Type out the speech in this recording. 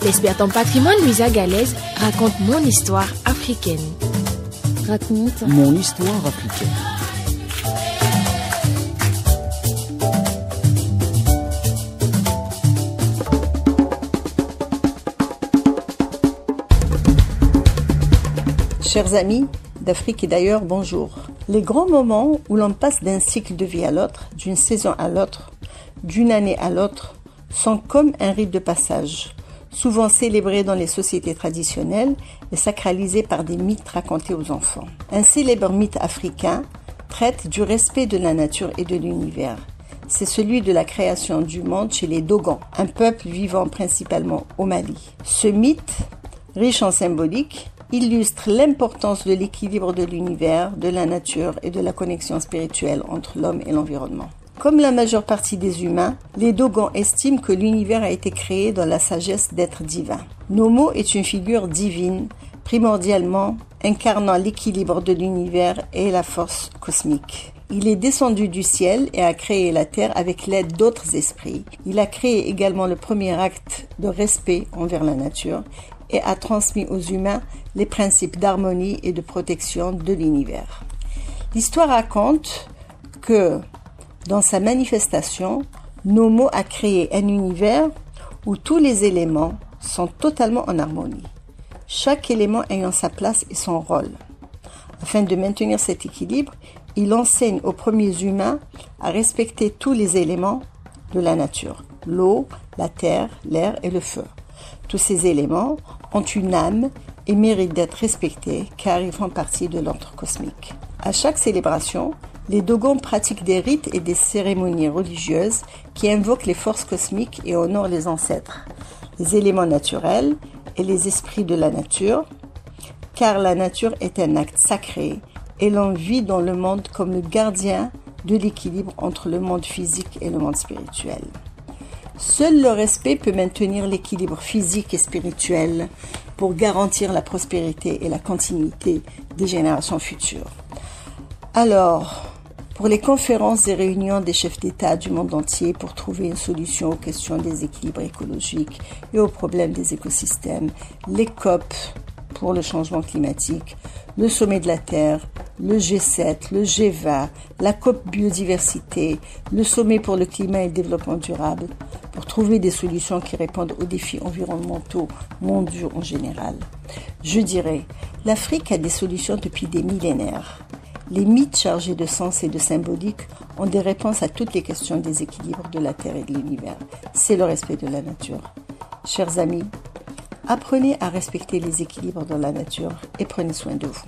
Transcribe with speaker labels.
Speaker 1: L'experte en patrimoine Louisa Galaise raconte mon histoire africaine.
Speaker 2: Raconte mon histoire africaine.
Speaker 3: Chers amis d'Afrique et d'ailleurs, bonjour. Les grands moments où l'on passe d'un cycle de vie à l'autre, d'une saison à l'autre, d'une année à l'autre, sont comme un rite de passage, souvent célébrés dans les sociétés traditionnelles et sacralisés par des mythes racontés aux enfants. Un célèbre mythe africain traite du respect de la nature et de l'univers. C'est celui de la création du monde chez les Dogons, un peuple vivant principalement au Mali. Ce mythe, riche en symbolique, illustre l'importance de l'équilibre de l'univers, de la nature et de la connexion spirituelle entre l'homme et l'environnement. Comme la majeure partie des humains, les Dogons estiment que l'univers a été créé dans la sagesse d'êtres divins. Nomo est une figure divine, primordialement incarnant l'équilibre de l'univers et la force cosmique. Il est descendu du ciel et a créé la terre avec l'aide d'autres esprits. Il a créé également le premier acte de respect envers la nature et a transmis aux humains les principes d'harmonie et de protection de l'univers. L'histoire raconte que, dans sa manifestation, Nomo a créé un univers où tous les éléments sont totalement en harmonie, chaque élément ayant sa place et son rôle. Afin de maintenir cet équilibre, il enseigne aux premiers humains à respecter tous les éléments de la nature, l'eau, la terre, l'air et le feu. Tous ces éléments ont une âme et méritent d'être respectés car ils font partie de l'ordre cosmique. À chaque célébration, les Dogons pratiquent des rites et des cérémonies religieuses qui invoquent les forces cosmiques et honorent les ancêtres, les éléments naturels et les esprits de la nature, car la nature est un acte sacré et l'on vit dans le monde comme le gardien de l'équilibre entre le monde physique et le monde spirituel. Seul le respect peut maintenir l'équilibre physique et spirituel pour garantir la prospérité et la continuité des générations futures. Alors, pour les conférences et réunions des chefs d'État du monde entier pour trouver une solution aux questions des équilibres écologiques et aux problèmes des écosystèmes, les COP pour le changement climatique, le sommet de la Terre, le G7, le G20, la COP biodiversité, le sommet pour le climat et le développement durable, pour trouver des solutions qui répondent aux défis environnementaux mondiaux en général. Je dirais, l'Afrique a des solutions depuis des millénaires. Les mythes chargés de sens et de symbolique ont des réponses à toutes les questions des équilibres de la Terre et de l'univers. C'est le respect de la nature. Chers amis, apprenez à respecter les équilibres dans la nature et prenez soin de vous.